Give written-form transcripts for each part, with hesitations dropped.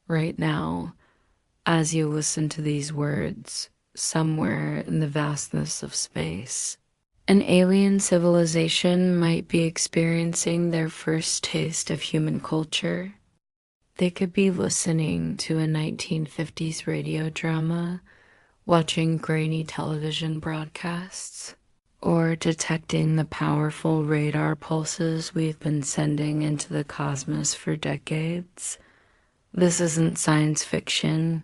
right now as you listen to these words somewhere in the vastness of space. An alien civilization might be experiencing their first taste of human culture. They could be listening to a 1950s radio drama, watching grainy television broadcasts, or detecting the powerful radar pulses we've been sending into the cosmos for decades. This isn't science fiction.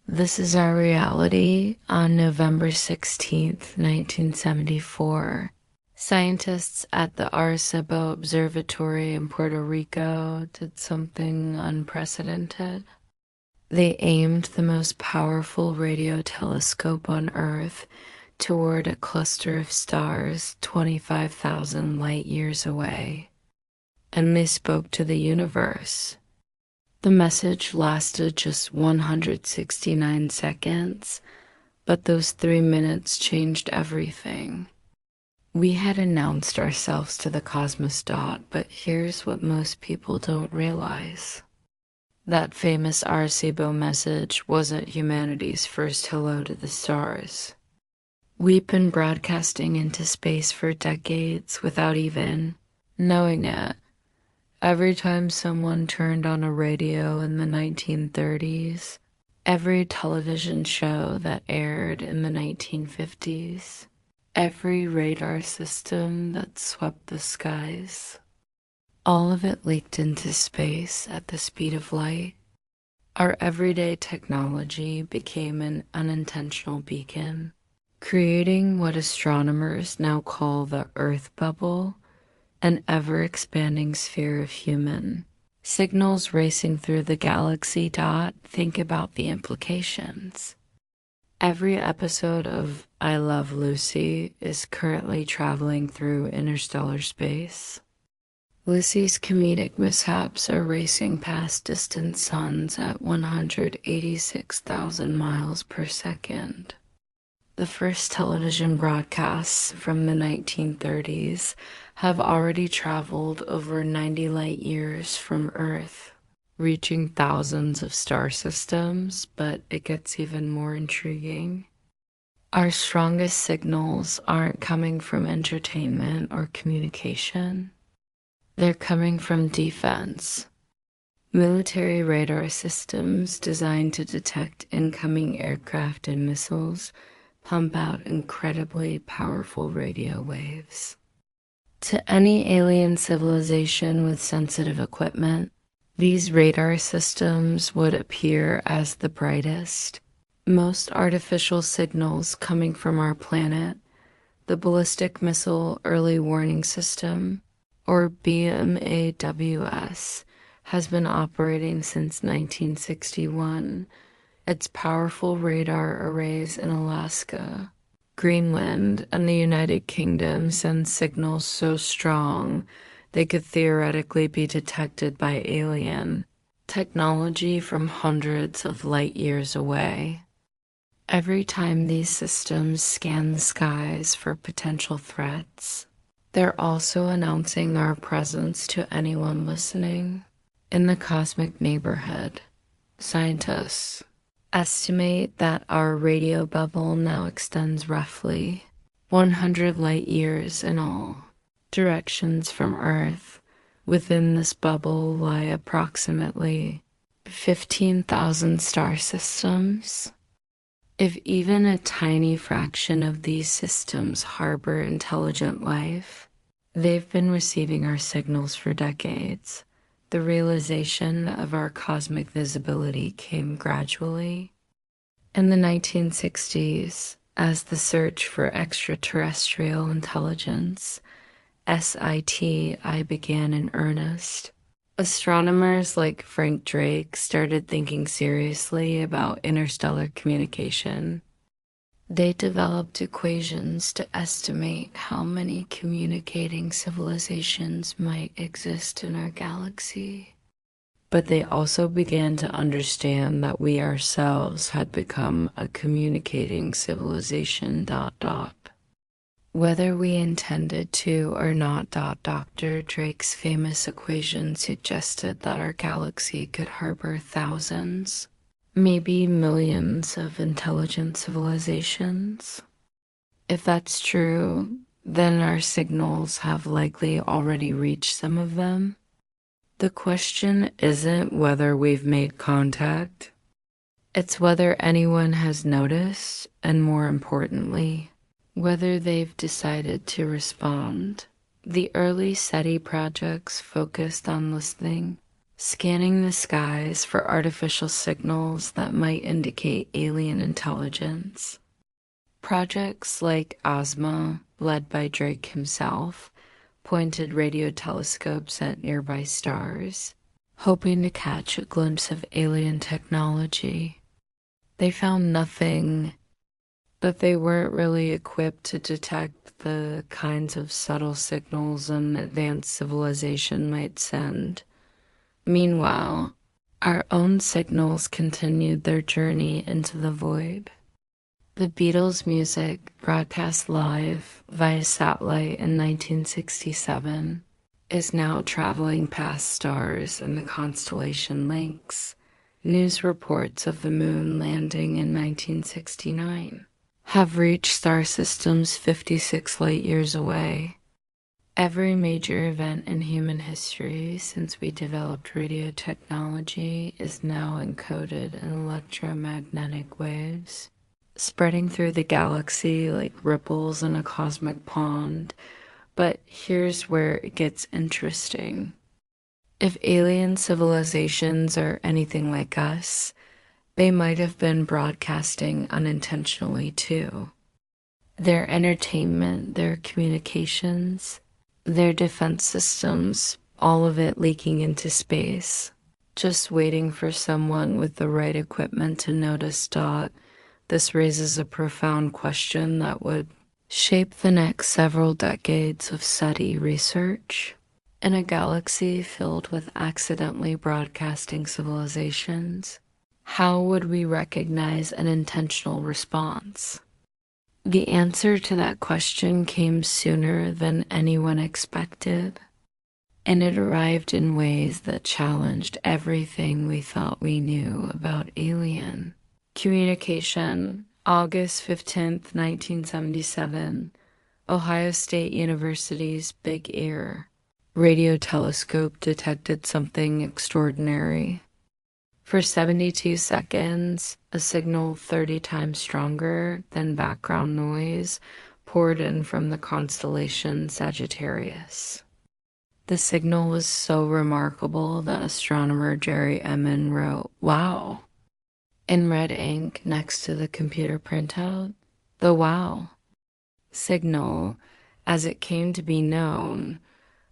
This is our reality on November 16th, 1974. Scientists at the Arecibo Observatory in Puerto Rico did something unprecedented. They aimed the most powerful radio telescope on Earth toward a cluster of stars 25,000 light years away, and they spoke to the universe. The message lasted just 169 seconds, but those 3 minutes changed everything. We had announced ourselves to the Cosmos Dot, but here's what most people don't realize. That famous Arecibo message wasn't humanity's first hello to the stars. We've been broadcasting into space for decades without even knowing it. Every time someone turned on a radio in the 1930s, every television show that aired in the 1950s, every radar system that swept the skies, all of it leaked into space at the speed of light. Our everyday technology became an unintentional beacon, creating what astronomers now call the Earth bubble, an ever-expanding sphere of human signals racing through the galaxy. Think about the implications. Every episode of I Love Lucy is currently traveling through interstellar space. Lucy's comedic mishaps are racing past distant suns at 186,000 miles per second. The first television broadcasts from the 1930s have already traveled over 90 light years from Earth, reaching thousands of star systems, but it gets even more intriguing. Our strongest signals aren't coming from entertainment or communication. They're coming from defense. Military radar systems designed to detect incoming aircraft and missiles pump out incredibly powerful radio waves. To any alien civilization with sensitive equipment, these radar systems would appear as the brightest. Most artificial signals coming from our planet, the Ballistic Missile Early Warning System, or BMAWS, has been operating since 1961. Its powerful radar arrays in Alaska, Greenland, and the United Kingdom send signals so strong they could theoretically be detected by alien technology from hundreds of light years away. Every time these systems scan the skies for potential threats, they're also announcing our presence to anyone listening. In the cosmic neighborhood, scientists estimate that our radio bubble now extends roughly 100 light years in all directions from Earth. Within this bubble lie approximately 15,000 star systems. If even a tiny fraction of these systems harbor intelligent life, they've been receiving our signals for decades. The realization of our cosmic visibility came gradually. In the 1960s, as the search for extraterrestrial intelligence, SETI, began in earnest, astronomers like Frank Drake started thinking seriously about interstellar communication. They developed equations to estimate how many communicating civilizations might exist in our galaxy. But they also began to understand that we ourselves had become a communicating civilization. Whether we intended to or not, Dr. Drake's famous equation suggested that our galaxy could harbor thousands, maybe millions of intelligent civilizations. If that's true, then our signals have likely already reached some of them. The question isn't whether we've made contact, it's whether anyone has noticed, and more importantly, whether they've decided to respond. The early SETI projects focused on listening, scanning the skies for artificial signals that might indicate alien intelligence. Projects like OSMA, led by Drake himself, pointed radio telescopes at nearby stars, hoping to catch a glimpse of alien technology. They found nothing, but they weren't really equipped to detect the kinds of subtle signals an advanced civilization might send. Meanwhile, our own signals continued their journey into the void. The Beatles' music, broadcast live via satellite in 1967, is now traveling past stars in the constellation Lynx. News reports of the moon landing in 1969 have reached star systems 56 light years away. Every major event in human history since we developed radio technology is now encoded in electromagnetic waves, spreading through the galaxy like ripples in a cosmic pond. But here's where it gets interesting. If alien civilizations are anything like us, they might have been broadcasting unintentionally too. Their entertainment, their communications, their defense systems, all of it leaking into space, just waiting for someone with the right equipment to notice. This raises a profound question that would shape the next several decades of SETI research. In a galaxy filled with accidentally broadcasting civilizations, how would we recognize an intentional response? The answer to that question came sooner than anyone expected, and it arrived in ways that challenged everything we thought we knew about alien communication. August 15th, 1977, Ohio State University's Big Ear radio telescope detected something extraordinary. For 72 seconds, a signal 30 times stronger than background noise poured in from the constellation Sagittarius. The signal was so remarkable that astronomer Jerry Emmon wrote, "Wow," in red ink next to the computer printout. The "wow" signal, as it came to be known,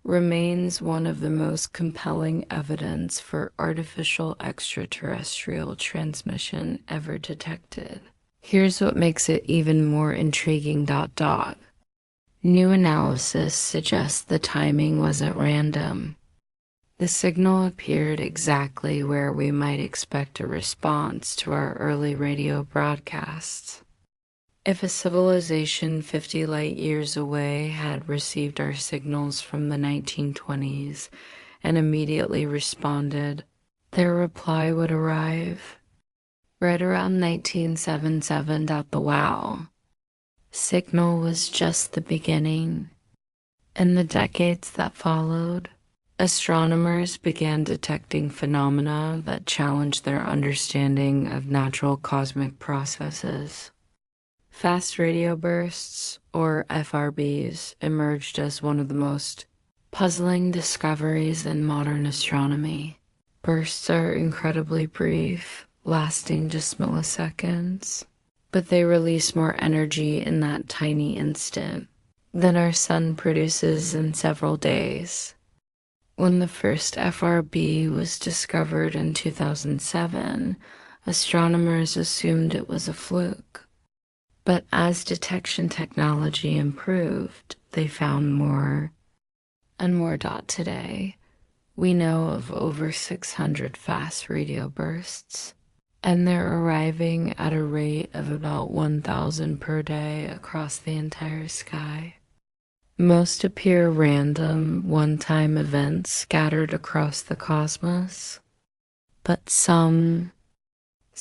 remains one of the most compelling evidence for artificial extraterrestrial transmission ever detected. Here's what makes it even more intriguing. New analysis suggests the timing wasn't random. The signal appeared exactly where we might expect a response to our early radio broadcasts. If a civilization 50 light years away had received our signals from the 1920s and immediately responded, their reply would arrive right around 1977. The wow signal was just the beginning. In the decades that followed, astronomers began detecting phenomena that challenged their understanding of natural cosmic processes. Fast radio bursts, or FRBs, emerged as one of the most puzzling discoveries in modern astronomy. Bursts are incredibly brief, lasting just milliseconds, but they release more energy in that tiny instant than our sun produces in several days. When the first FRB was discovered in 2007, astronomers assumed it was a fluke. But as detection technology improved, they found more and more. Today, we know of over 600 fast radio bursts, and they're arriving at a rate of about 1,000 per day across the entire sky. Most appear random, one-time events scattered across the cosmos, but some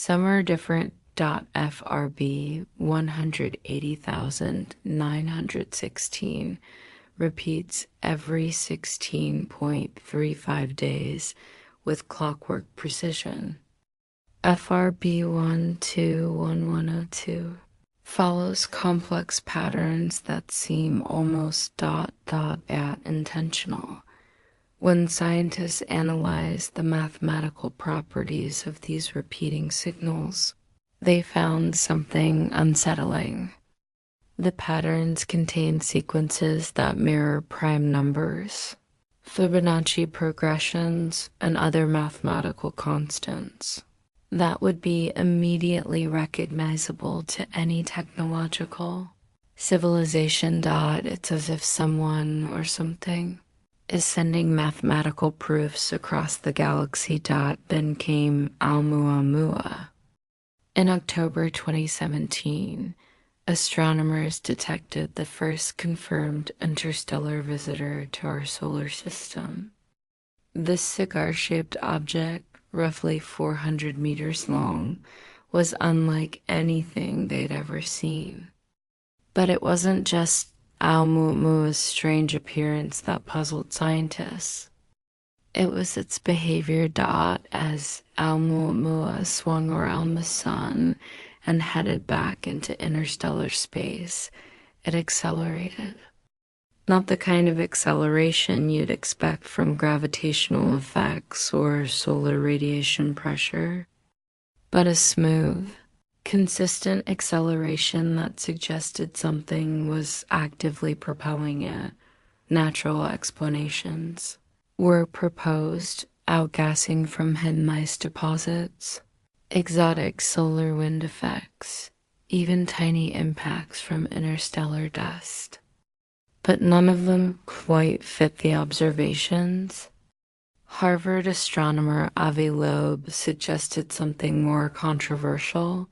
are different. FRB 180,916 repeats every 16.35 days with clockwork precision. FRB 121102 follows complex patterns that seem almost intentional. When scientists analyzed the mathematical properties of these repeating signals, they found something unsettling. The patterns contain sequences that mirror prime numbers, Fibonacci progressions, and other mathematical constants that would be immediately recognizable to any technological civilization. It's as if someone or something is sending mathematical proofs across the galaxy. Then came Oumuamua. In October 2017, astronomers detected the first confirmed interstellar visitor to our solar system. This cigar-shaped object, roughly 400 meters long, was unlike anything they'd ever seen. But it wasn't just Oumuamua's strange appearance that puzzled scientists. It was its behavior. As Oumuamua swung around the sun and headed back into interstellar space, it accelerated. Not the kind of acceleration you'd expect from gravitational effects or solar radiation pressure, but a smooth, consistent acceleration that suggested something was actively propelling it. Natural explanations were proposed: outgassing from hidden ice deposits, exotic solar wind effects, even tiny impacts from interstellar dust. But none of them quite fit the observations. Harvard astronomer Avi Loeb suggested something more controversial.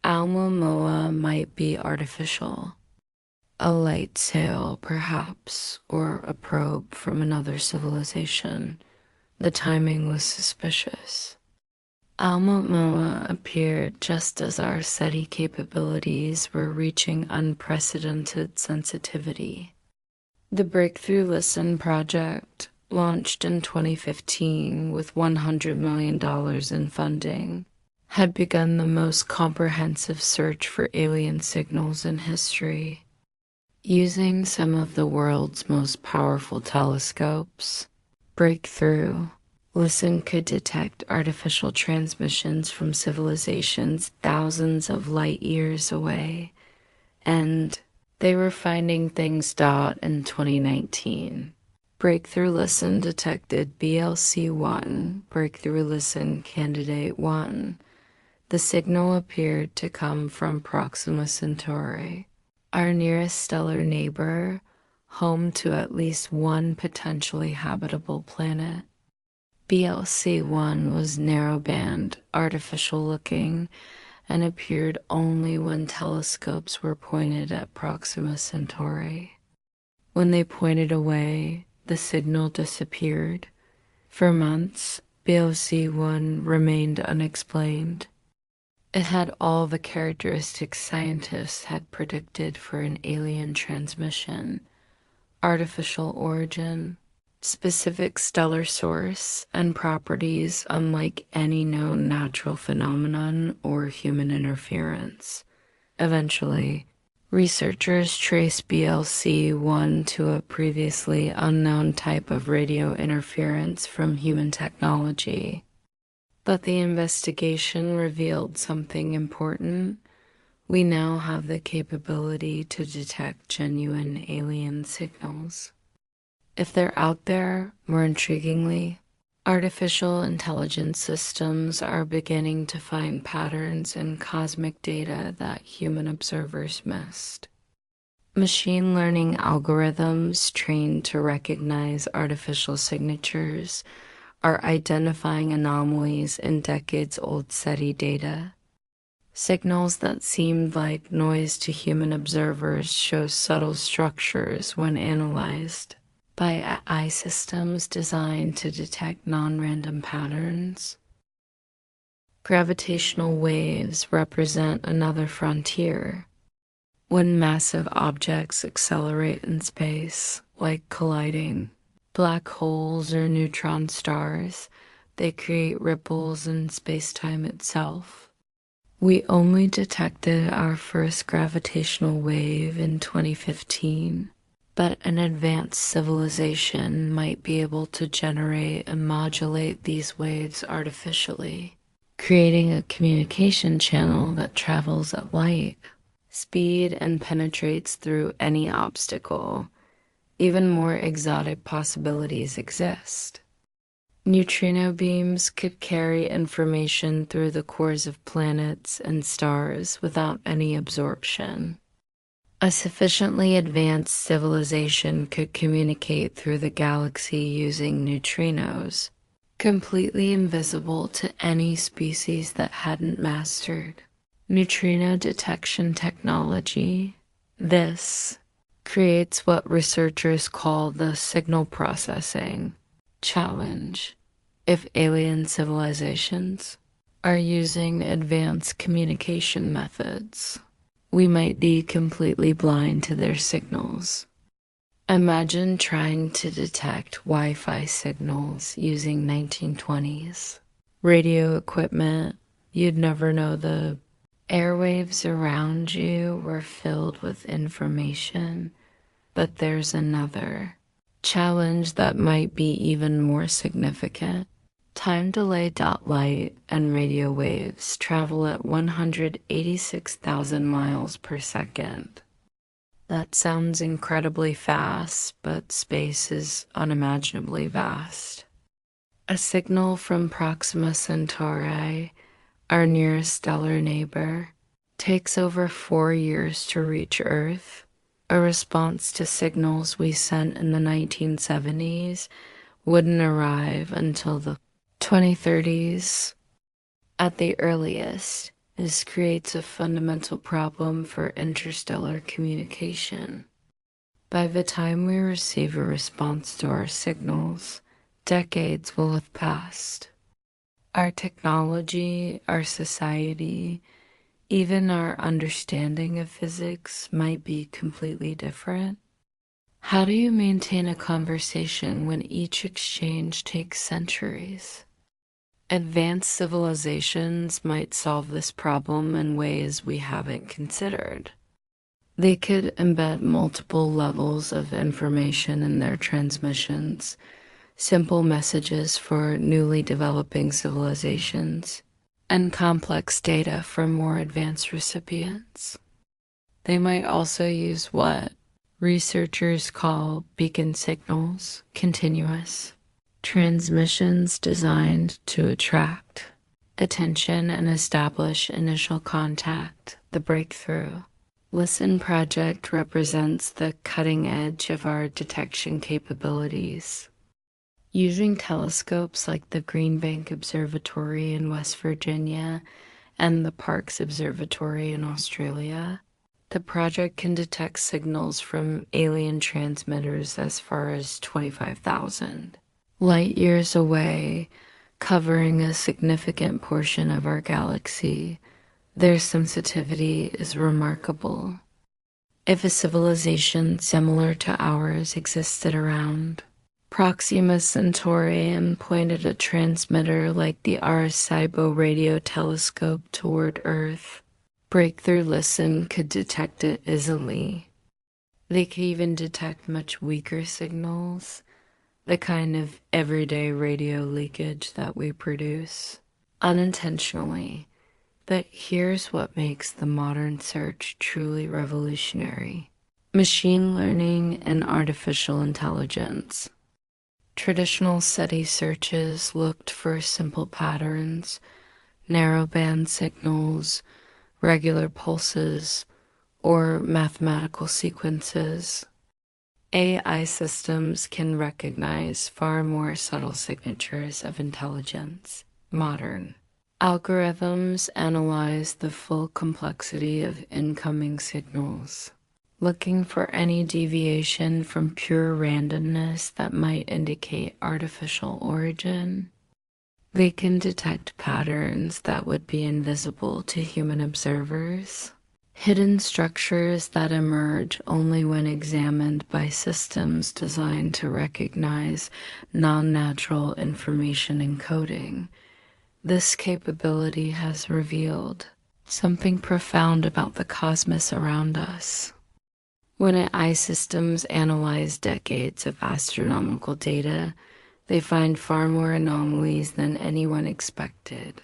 Oumuamua might be artificial. A light sail, perhaps, or a probe from another civilization. The timing was suspicious. Oumuamua appeared just as our SETI capabilities were reaching unprecedented sensitivity. The Breakthrough Listen project, launched in 2015 with $100 million in funding, had begun the most comprehensive search for alien signals in history. Using some of the world's most powerful telescopes, Breakthrough Listen could detect artificial transmissions from civilizations thousands of light years away, and they were finding things. In 2019, Breakthrough Listen detected BLC-1, Breakthrough Listen Candidate 1. The signal appeared to come from Proxima Centauri, our nearest stellar neighbor, home to at least one potentially habitable planet. BLC-1 was narrowband, artificial-looking, and appeared only when telescopes were pointed at Proxima Centauri. When they pointed away, the signal disappeared. For months, BLC-1 remained unexplained. It had all the characteristics scientists had predicted for an alien transmission: artificial origin, specific stellar source, and properties unlike any known natural phenomenon or human interference. Eventually, researchers traced BLC-1 to a previously unknown type of radio interference from human technology. But the investigation revealed something important. We now have the capability to detect genuine alien signals. If they're out there, more intriguingly, artificial intelligence systems are beginning to find patterns in cosmic data that human observers missed. Machine learning algorithms trained to recognize artificial signatures are identifying anomalies in decades-old SETI data. Signals that seemed like noise to human observers show subtle structures when analyzed by AI systems designed to detect non-random patterns. Gravitational waves represent another frontier. When massive objects accelerate in space, like colliding black holes or neutron stars, they create ripples in space-time itself. We only detected our first gravitational wave in 2015, but an advanced civilization might be able to generate and modulate these waves artificially, creating a communication channel that travels at light speed and penetrates through any obstacle. Even more exotic possibilities exist. Neutrino beams could carry information through the cores of planets and stars without any absorption. A sufficiently advanced civilization could communicate through the galaxy using neutrinos, completely invisible to any species that hadn't mastered neutrino detection technology. This creates what researchers call the signal processing challenge. If alien civilizations are using advanced communication methods, we might be completely blind to their signals. Imagine trying to detect Wi-Fi signals using 1920s radio equipment. You'd never know the airwaves around you were filled with information. But there's another challenge that might be even more significant. Time delay. Light and radio waves travel at 186,000 miles per second. That sounds incredibly fast, but space is unimaginably vast. A signal from Proxima Centauri, our nearest stellar neighbor, takes over 4 years to reach Earth. A response to signals we sent in the 1970s wouldn't arrive until the 2030s. At the earliest, this creates a fundamental problem for interstellar communication. By the time we receive a response to our signals, decades will have passed. Our technology, our society, even our understanding of physics might be completely different. How do you maintain a conversation when each exchange takes centuries? Advanced civilizations might solve this problem in ways we haven't considered. They could embed multiple levels of information in their transmissions, simple messages for newly developing civilizations, and complex data for more advanced recipients. They might also use what researchers call beacon signals, continuous transmissions designed to attract attention and establish initial contact, the breakthrough. Listen Project represents the cutting edge of our detection capabilities. Using telescopes like the Green Bank Observatory in West Virginia and the Parkes Observatory in Australia, the project can detect signals from alien transmitters as far as 25,000 light years away, covering a significant portion of our galaxy. Their sensitivity is remarkable. If a civilization similar to ours existed around Proxima Centauri and pointed a transmitter like the Arecibo radio telescope toward Earth, Breakthrough Listen could detect it easily. They could even detect much weaker signals, the kind of everyday radio leakage that we produce unintentionally. But here's what makes the modern search truly revolutionary: machine learning and artificial intelligence. Traditional SETI searches looked for simple patterns, narrowband signals, regular pulses, or mathematical sequences. AI systems can recognize far more subtle signatures of intelligence. Modern algorithms analyze the full complexity of incoming signals, looking for any deviation from pure randomness that might indicate artificial origin. They can detect patterns that would be invisible to human observers, hidden structures that emerge only when examined by systems designed to recognize non-natural information encoding. This capability has revealed something profound about the cosmos around us. When AI systems analyze decades of astronomical data, they find far more anomalies than anyone expected.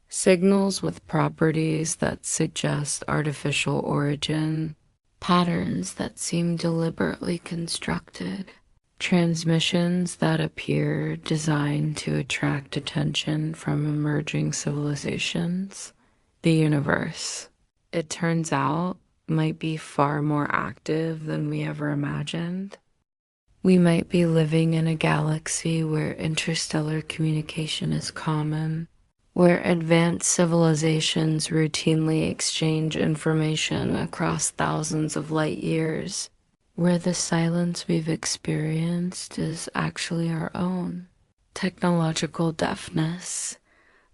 Signals with properties that suggest artificial origin, patterns that seem deliberately constructed, transmissions that appear designed to attract attention from emerging civilizations. The universe, it turns out, might be far more active than we ever imagined. We might be living in a galaxy where interstellar communication is common, where advanced civilizations routinely exchange information across thousands of light years, where the silence we've experienced is actually our own. Technological deafness.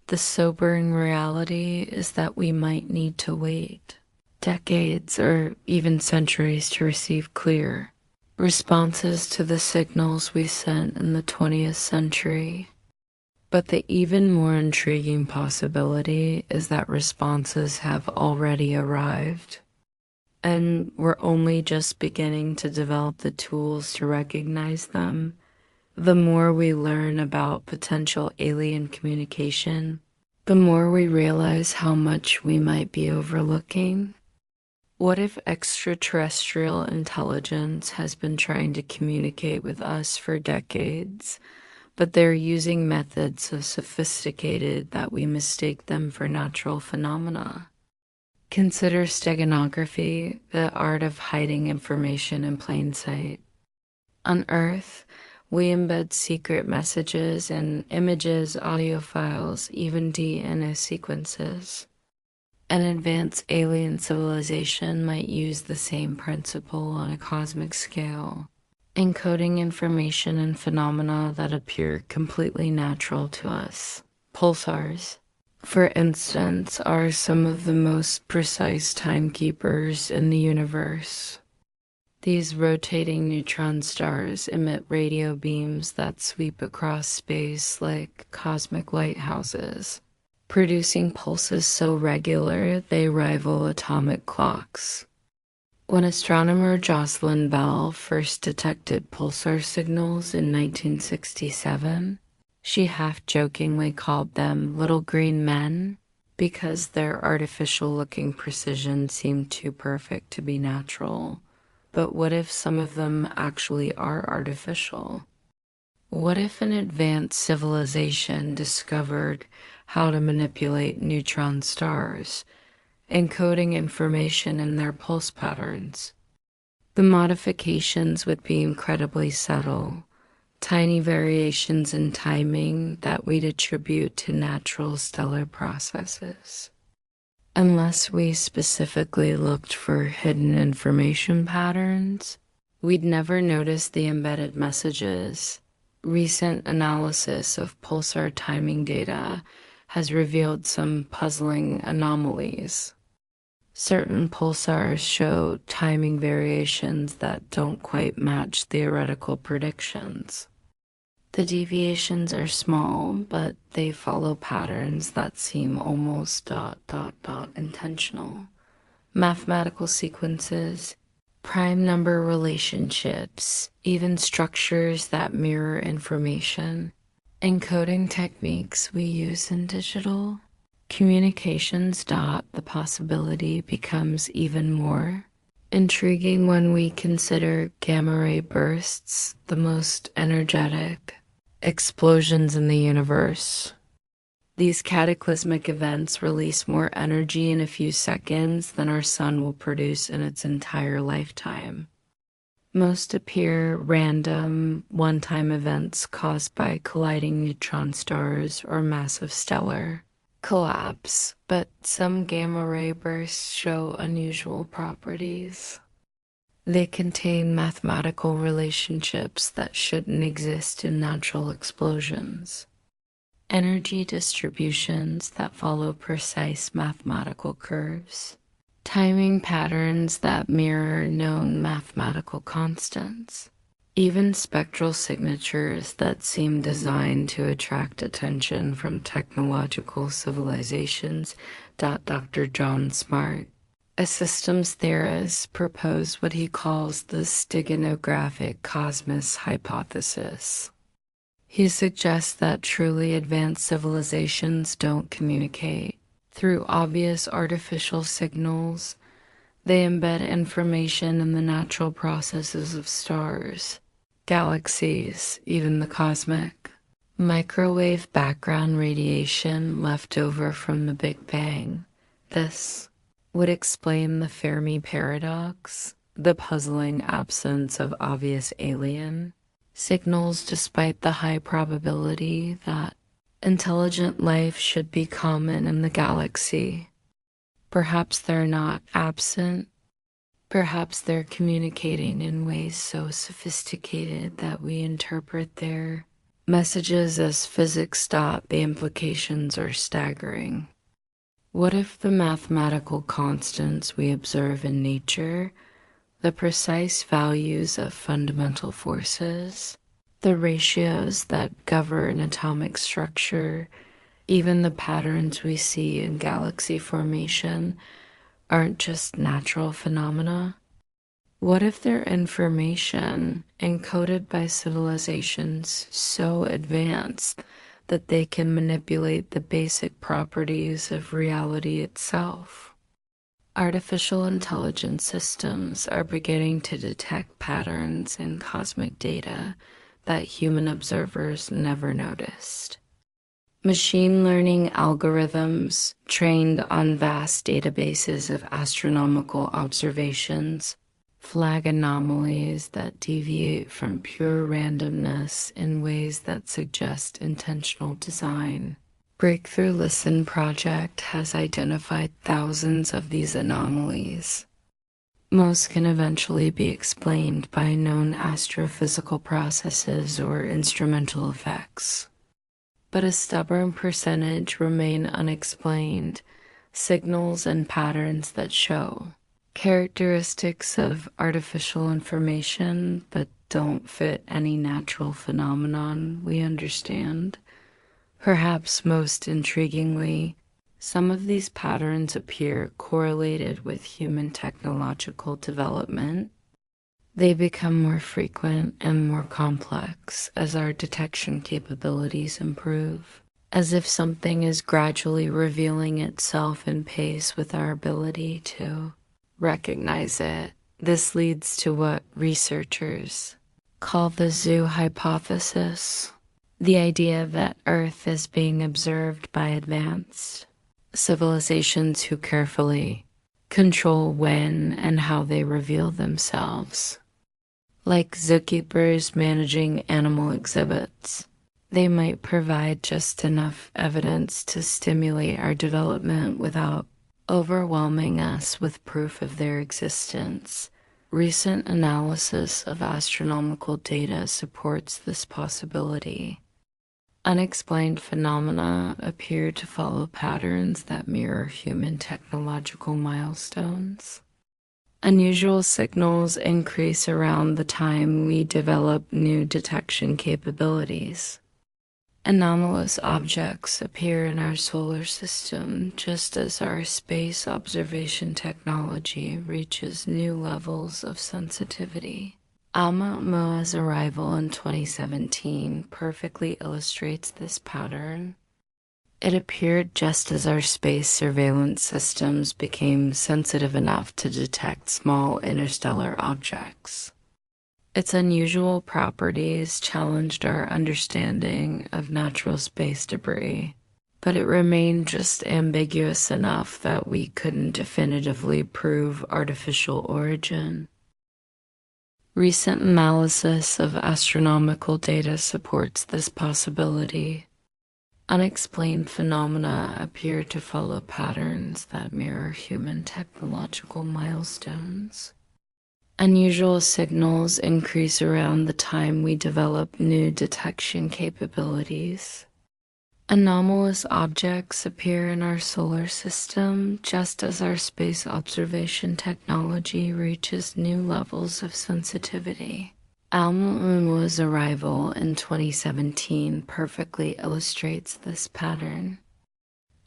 The sobering reality is that we might need to wait decades or even centuries to receive clear responses to the signals we sent in the 20th century. But the even more intriguing possibility is that responses have already arrived, and we're only just beginning to develop the tools to recognize them. The more we learn about potential alien communication, the more we realize how much we might be overlooking. What if extraterrestrial intelligence has been trying to communicate with us for decades, but they're using methods so sophisticated that we mistake them for natural phenomena? Consider steganography, the art of hiding information in plain sight. On Earth, we embed secret messages in images, audio files, even DNA sequences. An advanced alien civilization might use the same principle on a cosmic scale, encoding information and phenomena that appear completely natural to us. Pulsars, for instance, are some of the most precise timekeepers in the universe. These rotating neutron stars emit radio beams that sweep across space like cosmic lighthouses, producing pulses so regular they rival atomic clocks. When astronomer Jocelyn Bell first detected pulsar signals in 1967, she half-jokingly called them little green men because their artificial-looking precision seemed too perfect to be natural. But what if some of them actually are artificial? What if an advanced civilization discovered how to manipulate neutron stars, encoding information in their pulse patterns? The modifications would be incredibly subtle, tiny variations in timing that we'd attribute to natural stellar processes. Unless we specifically looked for hidden information patterns, we'd never notice the embedded messages. Recent analysis of pulsar timing data has revealed some puzzling anomalies. Certain pulsars show timing variations that don't quite match theoretical predictions. The deviations are small, but they follow patterns that seem almost intentional. Mathematical sequences, prime number relationships, even structures that mirror information, encoding techniques we use in digital communications. The possibility becomes even more intriguing when we consider gamma ray bursts, the most energetic explosions in the universe. These cataclysmic events release more energy in a few seconds than our sun will produce in its entire lifetime. Most appear random, one-time events caused by colliding neutron stars or massive stellar collapse, but some gamma-ray bursts show unusual properties. They contain mathematical relationships that shouldn't exist in natural explosions. Energy distributions that follow precise mathematical curves. Timing patterns that mirror known mathematical constants. Even spectral signatures that seem designed to attract attention from technological civilizations. Dr. John Smart, a systems theorist, proposed what he calls the steganographic cosmos hypothesis. He suggests that truly advanced civilizations don't communicate through obvious artificial signals. They embed information in the natural processes of stars, galaxies, even the cosmic. Microwave background radiation left over from the Big Bang. This would explain the Fermi paradox, the puzzling absence of obvious alien signals despite the high probability that intelligent life should be common in the galaxy. Perhaps they're not absent. Perhaps they're communicating in ways so sophisticated that we interpret their messages as physics. The implications are staggering. What if the mathematical constants we observe in nature, the precise values of fundamental forces, the ratios that govern atomic structure, even the patterns we see in galaxy formation, aren't just natural phenomena? What if they're information encoded by civilizations so advanced that they can manipulate the basic properties of reality itself? Artificial intelligence systems are beginning to detect patterns in cosmic data that human observers never noticed. Machine learning algorithms trained on vast databases of astronomical observations flag anomalies that deviate from pure randomness in ways that suggest intentional design. Breakthrough Listen project has identified thousands of these anomalies. Most can eventually be explained by known astrophysical processes or instrumental effects. But a stubborn percentage remain unexplained, signals and patterns that show characteristics of artificial information but don't fit any natural phenomenon we understand. Perhaps most intriguingly, some of these patterns appear correlated with human technological development. They become more frequent and more complex as our detection capabilities improve, as if something is gradually revealing itself in pace with our ability to recognize it. This leads to what researchers call the zoo hypothesis, the idea that Earth is being observed by advanced civilizations who carefully control when and how they reveal themselves. Like zookeepers managing animal exhibits, they might provide just enough evidence to stimulate our development without overwhelming us with proof of their existence. Recent analysis of astronomical data supports this possibility. Unexplained phenomena appear to follow patterns that mirror human technological milestones. Unusual signals increase around the time we develop new detection capabilities. Anomalous objects appear in our solar system just as our space observation technology reaches new levels of sensitivity. Oumuamua arrival in 2017 perfectly illustrates this pattern. It appeared just as our space surveillance systems became sensitive enough to detect small interstellar objects. Its unusual properties challenged our understanding of natural space debris, but it remained just ambiguous enough that we couldn't definitively prove artificial origin. Recent analysis of astronomical data supports this possibility. Unexplained phenomena appear to follow patterns that mirror human technological milestones. Unusual signals increase around the time we develop new detection capabilities. Anomalous objects appear in our solar system just as our space observation technology reaches new levels of sensitivity. Oumuamua's arrival in 2017 perfectly illustrates this pattern.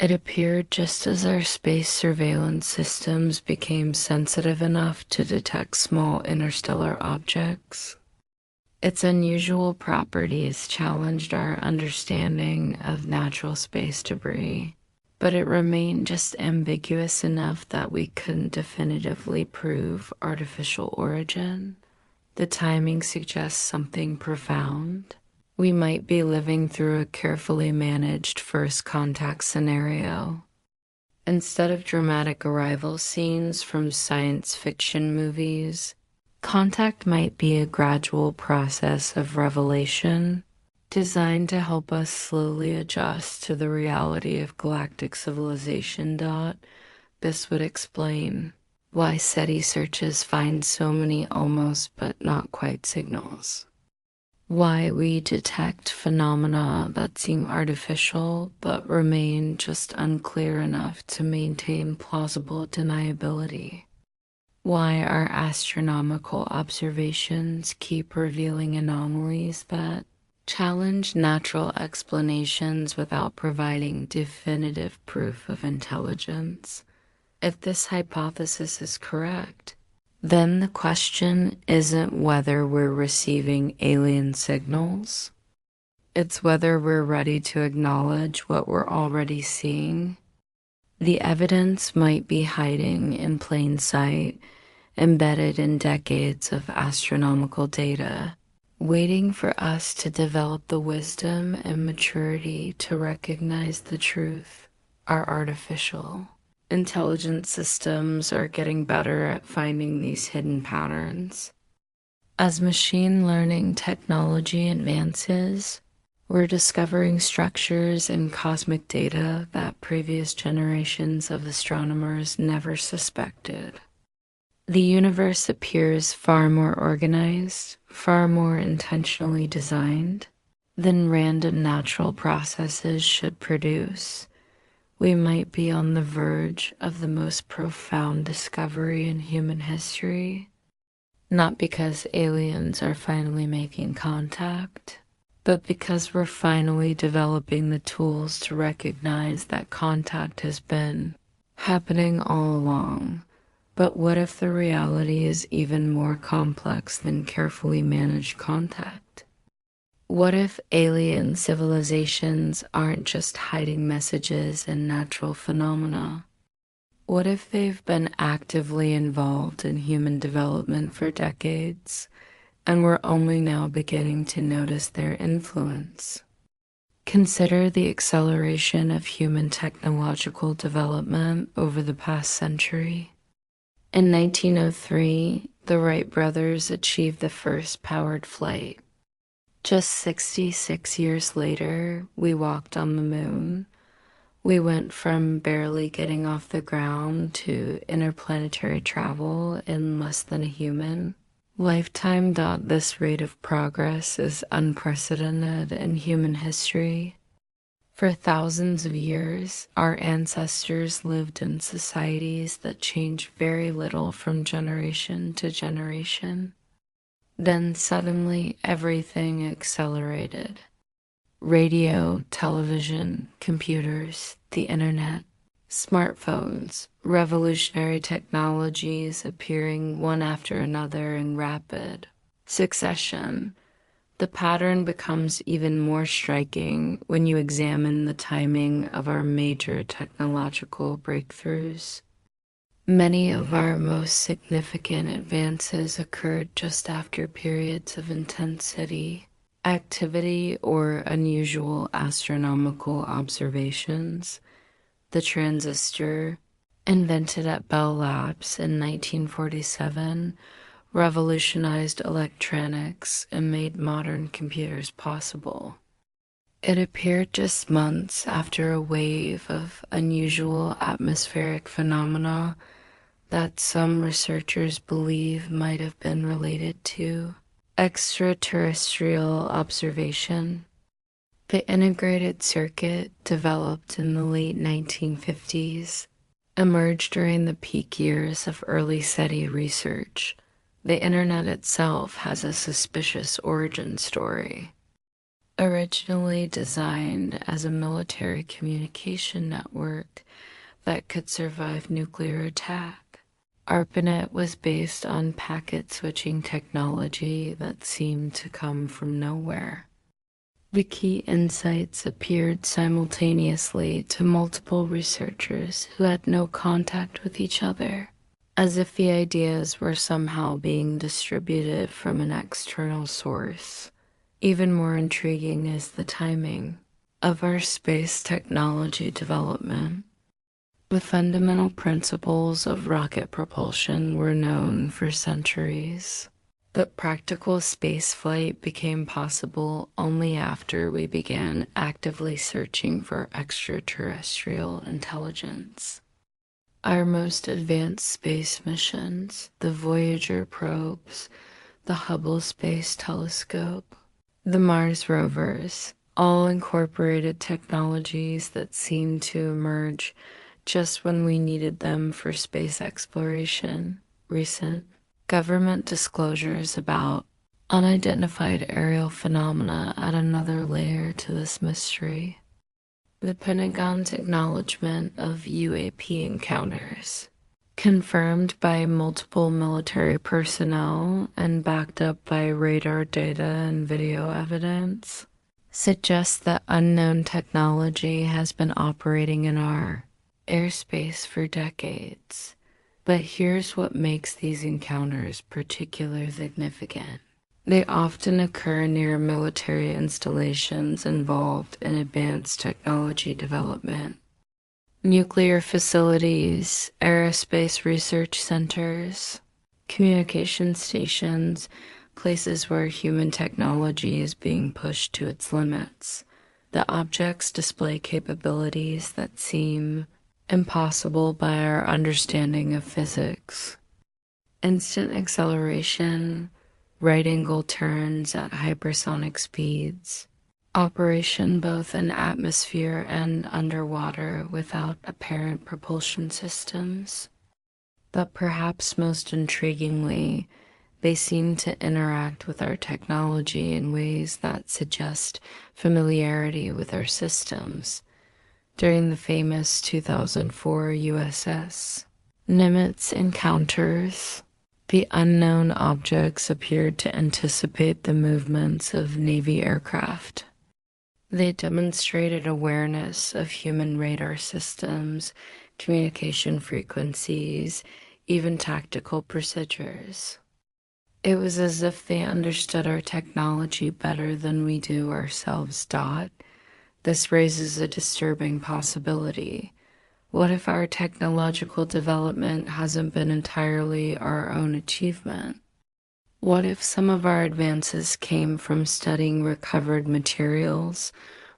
It appeared just as our space surveillance systems became sensitive enough to detect small interstellar objects. Its unusual properties challenged our understanding of natural space debris, but it remained just ambiguous enough that we couldn't definitively prove artificial origin. The timing suggests something profound. We might be living through a carefully managed first contact scenario. Instead of dramatic arrival scenes from science fiction movies, contact might be a gradual process of revelation designed to help us slowly adjust to the reality of galactic civilization. This would explain why SETI searches find so many almost but not quite signals. Why we detect phenomena that seem artificial but remain just unclear enough to maintain plausible deniability. Why our astronomical observations keep revealing anomalies that challenge natural explanations without providing definitive proof of intelligence. If this hypothesis is correct, then the question isn't whether we're receiving alien signals. It's whether we're ready to acknowledge what we're already seeing. The evidence might be hiding in plain sight, embedded in decades of astronomical data, waiting for us to develop the wisdom and maturity to recognize the truth. Our artificial intelligence systems are getting better at finding these hidden patterns. As machine learning technology advances, we're discovering structures in cosmic data that previous generations of astronomers never suspected. The universe appears far more organized, far more intentionally designed than random natural processes should produce. We might be on the verge of the most profound discovery in human history, not because aliens are finally making contact, but because we're finally developing the tools to recognize that contact has been happening all along. But what if the reality is even more complex than carefully managed contact? What if alien civilizations aren't just hiding messages and natural phenomena? What if they've been actively involved in human development for decades, and we're only now beginning to notice their influence? Consider the acceleration of human technological development over the past century. In 1903, the Wright brothers achieved the first powered flight. Just 66 years later, we walked on the moon. We went from barely getting off the ground to interplanetary travel in less than a human lifetime. This rate of progress is unprecedented in human history. For thousands of years, our ancestors lived in societies that changed very little from generation to generation. Then suddenly everything accelerated. Radio, television, computers, the internet, smartphones, revolutionary technologies appearing one after another in rapid succession. The pattern becomes even more striking when you examine the timing of our major technological breakthroughs. Many of our most significant advances occurred just after periods of intensity, activity, or unusual astronomical observations. The transistor, invented at Bell Labs in 1947, revolutionized electronics and made modern computers possible. It appeared just months after a wave of unusual atmospheric phenomena that some researchers believe might have been related to extraterrestrial observation. The integrated circuit, developed in the late 1950s, emerged during the peak years of early SETI research. The internet itself has a suspicious origin story. Originally designed as a military communication network that could survive nuclear attack, ARPANET was based on packet switching technology that seemed to come from nowhere. The key insights appeared simultaneously to multiple researchers who had no contact with each other, as if the ideas were somehow being distributed from an external source. Even more intriguing is the timing of our space technology development. The fundamental principles of rocket propulsion were known for centuries, but practical spaceflight became possible only after we began actively searching for extraterrestrial intelligence. Our most advanced space missions, the Voyager probes, the Hubble Space Telescope, the Mars rovers, all incorporated technologies that seemed to emerge just when we needed them for space exploration. Recent government disclosures about unidentified aerial phenomena add another layer to this mystery. The Pentagon's acknowledgement of UAP encounters, confirmed by multiple military personnel and backed up by radar data and video evidence, suggests that unknown technology has been operating in our airspace for decades. But here's what makes these encounters particularly significant. They often occur near military installations involved in advanced technology development. Nuclear facilities, aerospace research centers, communication stations, places where human technology is being pushed to its limits. The objects display capabilities that seem impossible by our understanding of physics. Instant acceleration, right-angle turns at hypersonic speeds, operation both in atmosphere and underwater without apparent propulsion systems. But perhaps most intriguingly, they seem to interact with our technology in ways that suggest familiarity with our systems. During the famous 2004 USS Nimitz encounters, the unknown objects appeared to anticipate the movements of Navy aircraft. They demonstrated awareness of human radar systems, communication frequencies, even tactical procedures. It was as if they understood our technology better than we do ourselves. This raises a disturbing possibility. What if our technological development hasn't been entirely our own achievement? What if some of our advances came from studying recovered materials,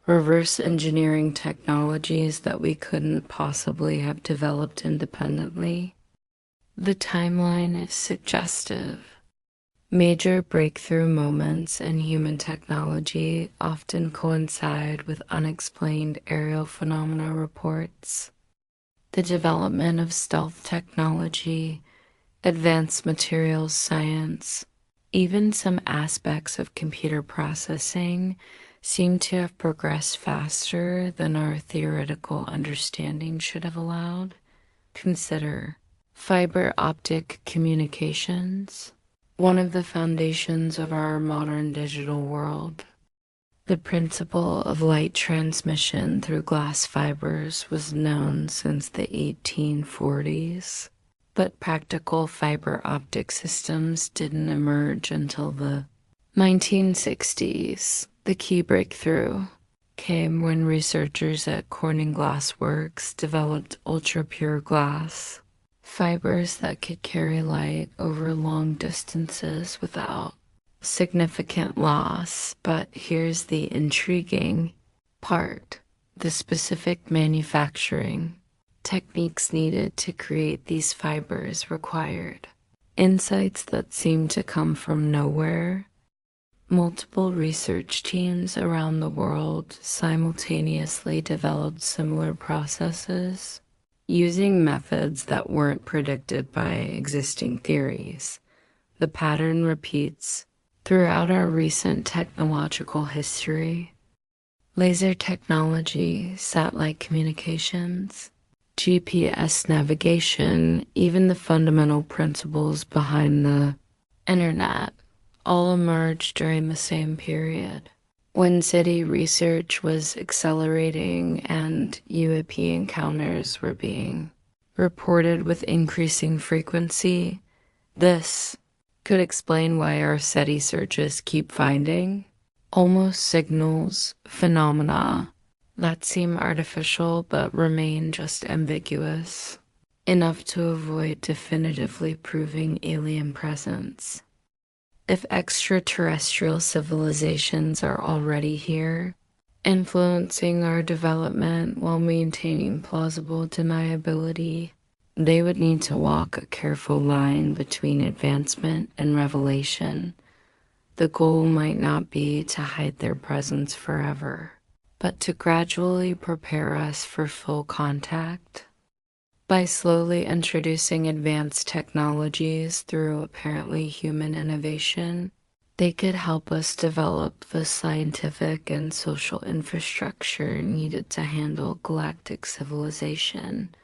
reverse engineering technologies that we couldn't possibly have developed independently? The timeline is suggestive. Major breakthrough moments in human technology often coincide with unexplained aerial phenomena reports. The development of stealth technology, advanced materials science, even some aspects of computer processing seem to have progressed faster than our theoretical understanding should have allowed. Consider fiber optic communications, one of the foundations of our modern digital world. The principle of light transmission through glass fibers was known since the 1840s, but practical fiber optic systems didn't emerge until the 1960s. The key breakthrough came when researchers at Corning Glass Works developed ultra-pure glass. Fibers that could carry light over long distances without significant loss. But here's the intriguing part: the specific manufacturing techniques needed to create these fibers required insights that seem to come from nowhere. Multiple research teams around the world simultaneously developed similar processes using methods that weren't predicted by existing theories. The pattern repeats throughout our recent technological history. Laser technology, satellite communications, GPS navigation, even the fundamental principles behind the internet all emerged during the same period, when SETI research was accelerating and UAP encounters were being reported with increasing frequency. This could explain why our SETI searches keep finding almost signals, phenomena that seem artificial but remain just ambiguous, enough to avoid definitively proving alien presence. If extraterrestrial civilizations are already here, influencing our development while maintaining plausible deniability, they would need to walk a careful line between advancement and revelation. The goal might not be to hide their presence forever, but to gradually prepare us for full contact. By slowly introducing advanced technologies through apparently human innovation, they could help us develop the scientific and social infrastructure needed to handle galactic civilization.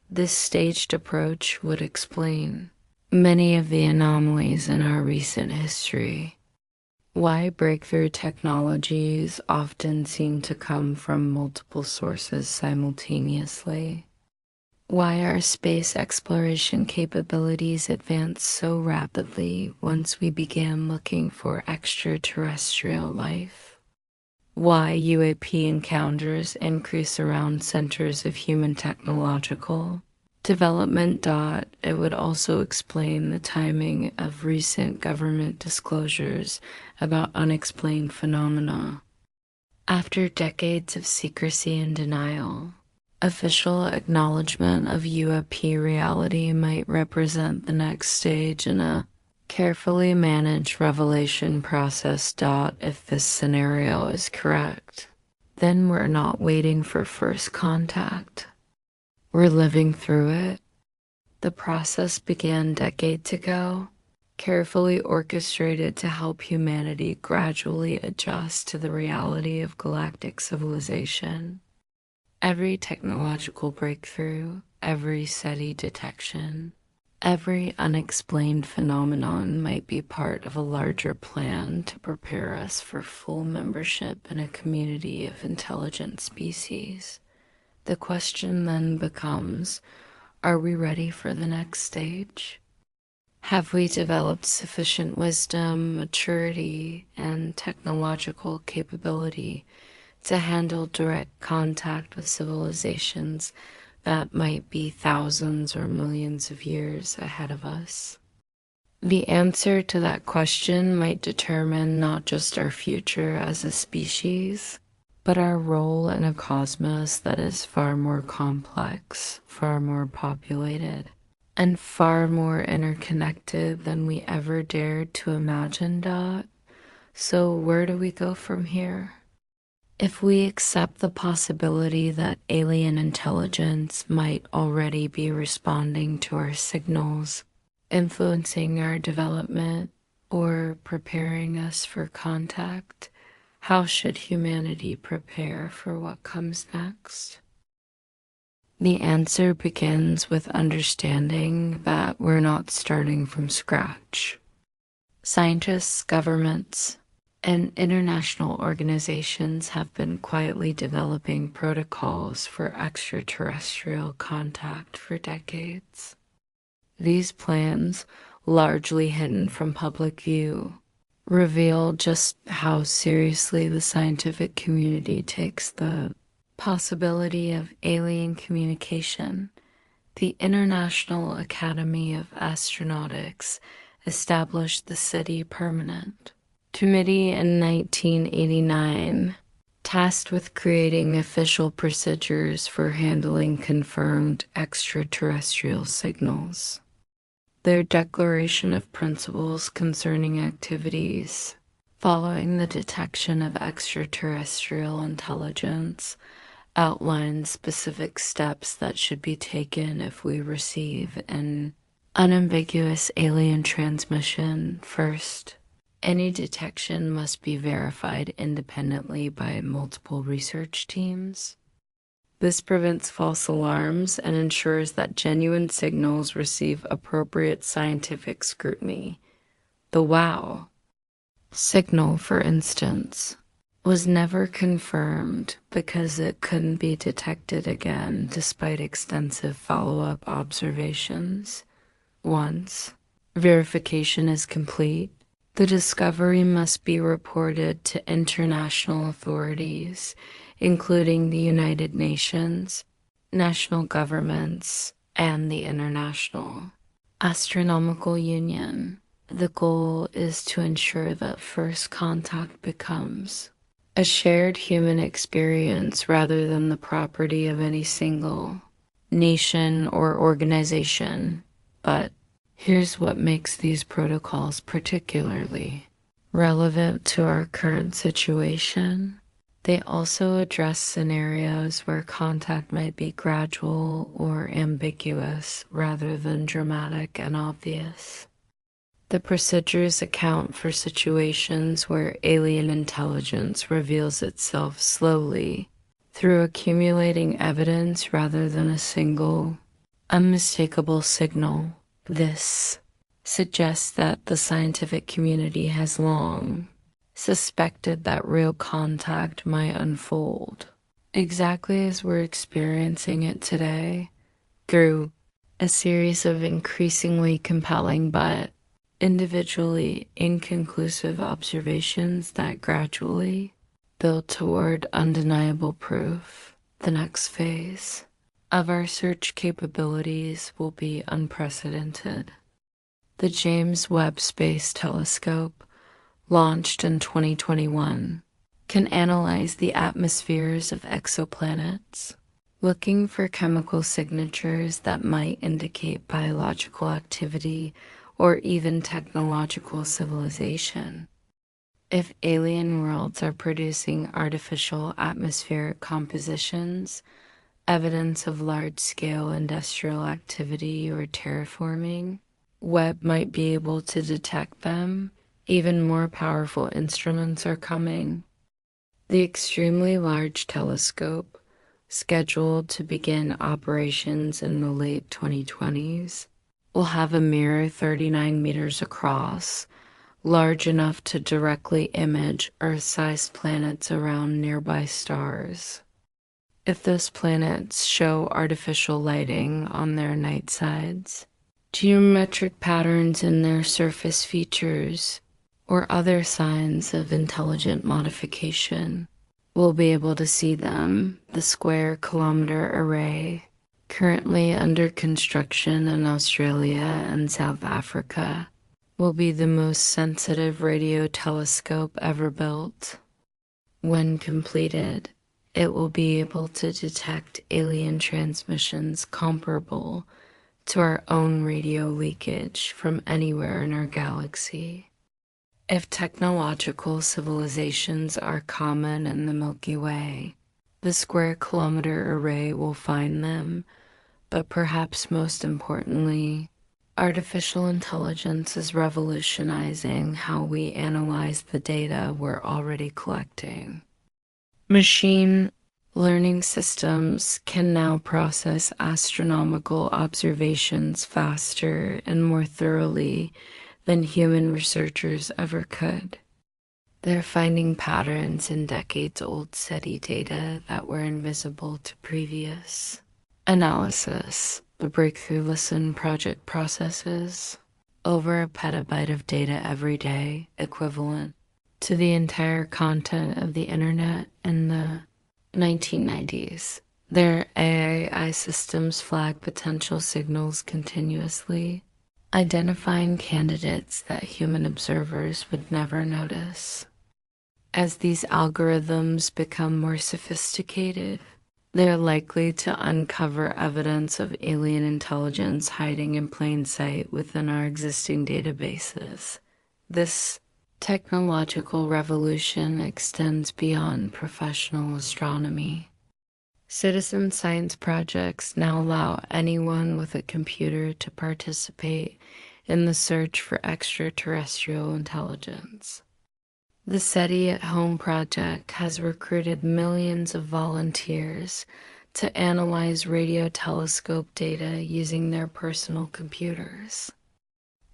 This staged approach would explain many of the anomalies in our recent history. Why breakthrough technologies often seem to come from multiple sources simultaneously. Why our space exploration capabilities advanced so rapidly once we began looking for extraterrestrial life. Why UAP encounters increase around centers of human technological development. It would also explain the timing of recent government disclosures about unexplained phenomena. After decades of secrecy and denial, official acknowledgement of UAP reality might represent the next stage in a carefully managed revelation process. If this scenario is correct, then we're not waiting for first contact. We're living through it. The process began decades ago, carefully orchestrated to help humanity gradually adjust to the reality of galactic civilization. Every technological breakthrough, every SETI detection, every unexplained phenomenon might be part of a larger plan to prepare us for full membership in a community of intelligent species. The question then becomes, are we ready for the next stage? Have we developed sufficient wisdom, maturity, and technological capability to handle direct contact with civilizations that might be thousands or millions of years ahead of us? The answer to that question might determine not just our future as a species, but our role in a cosmos that is far more complex, far more populated, and far more interconnected than we ever dared to imagine. So where do we go from here? If we accept the possibility that alien intelligence might already be responding to our signals, influencing our development, or preparing us for contact, how should humanity prepare for what comes next? The answer begins with understanding that we're not starting from scratch. Scientists, governments, and international organizations have been quietly developing protocols for extraterrestrial contact for decades. These plans, largely hidden from public view, reveal just how seriously the scientific community takes the possibility of alien communication. the International Academy of Astronautics established the SETI Permanent Committee in 1989, tasked with creating official procedures for handling confirmed extraterrestrial signals. Their Declaration of Principles concerning activities following the detection of extraterrestrial intelligence outlines specific steps that should be taken if we receive an unambiguous alien transmission. First, any detection must be verified independently by multiple research teams. This prevents false alarms and ensures that genuine signals receive appropriate scientific scrutiny. The WOW signal, for instance, was never confirmed because it couldn't be detected again despite extensive follow-up observations. Once verification is complete, the discovery must be reported to international authorities, including the United Nations, national governments, and the International Astronomical Union. The goal is to ensure that first contact becomes a shared human experience rather than the property of any single nation or organization. But here's what makes these protocols particularly relevant to our current situation. They also address scenarios where contact might be gradual or ambiguous rather than dramatic and obvious. The procedures account for situations where alien intelligence reveals itself slowly through accumulating evidence rather than a single, unmistakable signal. This suggests that the scientific community has long suspected that real contact might unfold, exactly as we're experiencing it today, through a series of increasingly compelling but individually inconclusive observations that gradually build toward undeniable proof. The next phase of our search capabilities will be unprecedented. The James Webb Space Telescope, launched in 2021, can analyze the atmospheres of exoplanets, looking for chemical signatures that might indicate biological activity or even technological civilization. If alien worlds are producing artificial atmospheric compositions, evidence of large-scale industrial activity or terraforming, Webb might be able to detect them. Even more powerful instruments are coming. The extremely large telescope, scheduled to begin operations in the late 2020s, will have a mirror 39 meters across, large enough to directly image Earth-sized planets around nearby stars. If those planets show artificial lighting on their night sides, geometric patterns in their surface features, or other signs of intelligent modification, we'll be able to see them. The Square Kilometre Array, currently under construction in Australia and South Africa, will be the most sensitive radio telescope ever built. When completed, it will be able to detect alien transmissions comparable to our own radio leakage from anywhere in our galaxy. If technological civilizations are common in the Milky Way, the Square Kilometre Array will find them, but perhaps most importantly, artificial intelligence is revolutionizing how we analyze the data we're already collecting. Machine learning systems can now process astronomical observations faster and more thoroughly than human researchers ever could. They're finding patterns in decades-old SETI data that were invisible to previous analysis. The Breakthrough Listen project processes over a petabyte of data every day, equivalent to the entire content of the internet in the 1990s. Their AI systems flag potential signals continuously, identifying candidates that human observers would never notice. As these algorithms become more sophisticated, they're likely to uncover evidence of alien intelligence hiding in plain sight within our existing databases. This technological revolution extends beyond professional astronomy. Citizen science projects now allow anyone with a computer to participate in the search for extraterrestrial intelligence. The SETI at Home project has recruited millions of volunteers to analyze radio telescope data using their personal computers.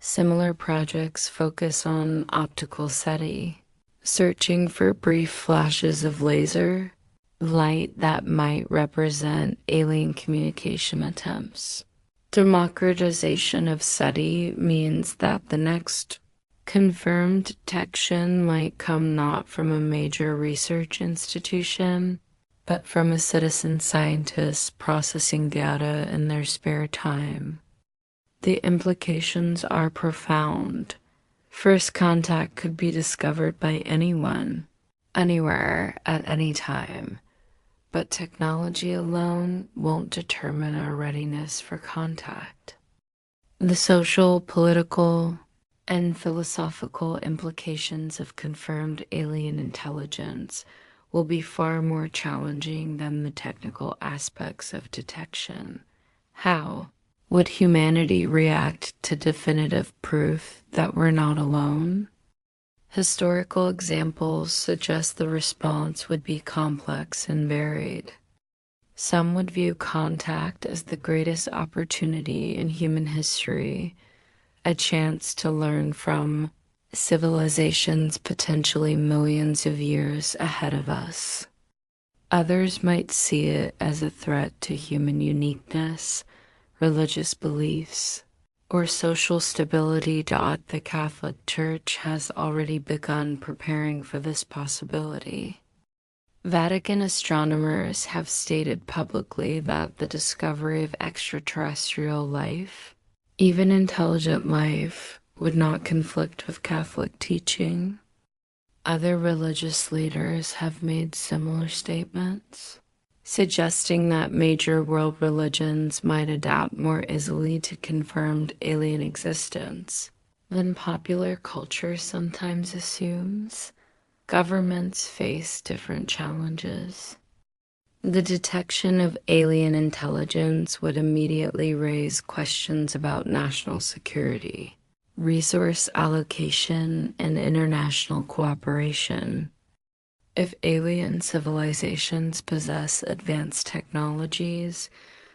Similar projects focus on optical SETI, searching for brief flashes of laser light that might represent alien communication attempts. Democratization of SETI means that the next confirmed detection might come not from a major research institution, but from a citizen scientist processing data in their spare time. The implications are profound. First contact could be discovered by anyone, anywhere, at any time. But technology alone won't determine our readiness for contact. The social, political, and philosophical implications of confirmed alien intelligence will be far more challenging than the technical aspects of detection. How would humanity react to definitive proof that we're not alone? Historical examples suggest the response would be complex and varied. Some would view contact as the greatest opportunity in human history, a chance to learn from civilizations potentially millions of years ahead of us. Others might see it as a threat to human uniqueness, religious beliefs, or social stability. The Catholic Church has already begun preparing for this possibility. Vatican astronomers have stated publicly that the discovery of extraterrestrial life, even intelligent life, would not conflict with Catholic teaching. Other religious leaders have made similar statements, suggesting that major world religions might adapt more easily to confirmed alien existence than popular culture sometimes assumes. Governments face different challenges. The detection of alien intelligence would immediately raise questions about national security, resource allocation, and international cooperation. If alien civilizations possess advanced technologies,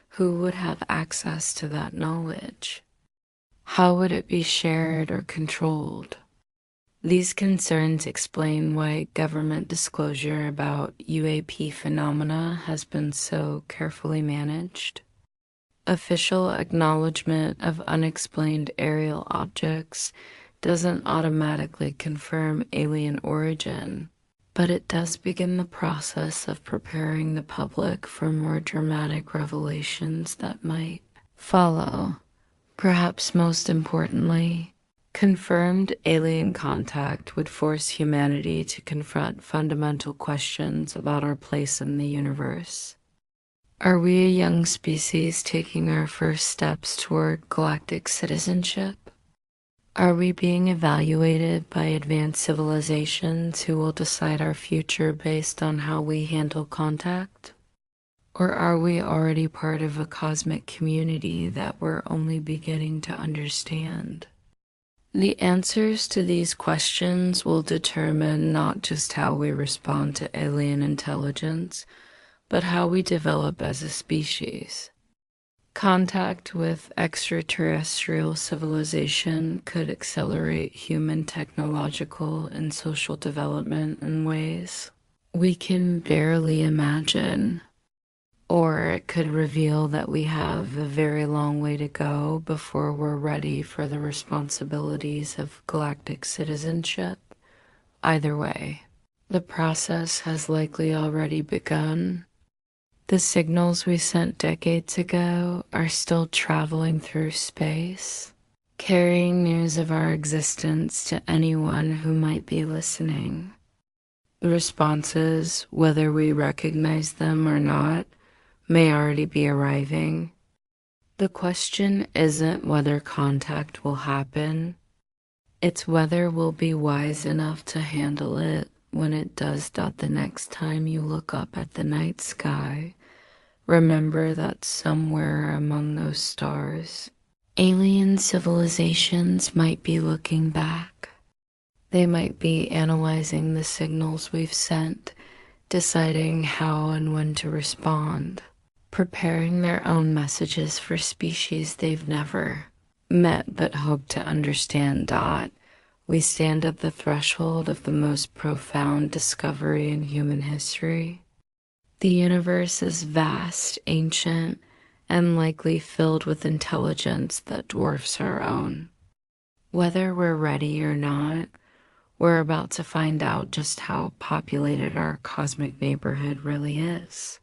who would have access to that knowledge? How would it be shared or controlled? These concerns explain why government disclosure about UAP phenomena has been so carefully managed. Official acknowledgement of unexplained aerial objects doesn't automatically confirm alien origin, but it does begin the process of preparing the public for more dramatic revelations that might follow. Perhaps most importantly, confirmed alien contact would force humanity to confront fundamental questions about our place in the universe. Are we a young species taking our first steps toward galactic citizenship? Are we being evaluated by advanced civilizations who will decide our future based on how we handle contact? Or are we already part of a cosmic community that we're only beginning to understand? The answers to these questions will determine not just how we respond to alien intelligence, but how we develop as a species. Contact with extraterrestrial civilization could accelerate human technological and social development in ways we can barely imagine. Or it could reveal that we have a very long way to go before we're ready for the responsibilities of galactic citizenship. Either way, the process has likely already begun. The signals we sent decades ago are still traveling through space, carrying news of our existence to anyone who might be listening. The responses, whether we recognize them or not, may already be arriving. The question isn't whether contact will happen, it's whether we'll be wise enough to handle it when it does. The next time you look up at the night sky, remember that somewhere among those stars, alien civilizations might be looking back. They might be analyzing the signals we've sent, deciding how and when to respond, preparing their own messages for species they've never met but hope to understand. We stand at the threshold of the most profound discovery in human history. The universe is vast, ancient, and likely filled with intelligence that dwarfs our own. Whether we're ready or not, we're about to find out just how populated our cosmic neighborhood really is.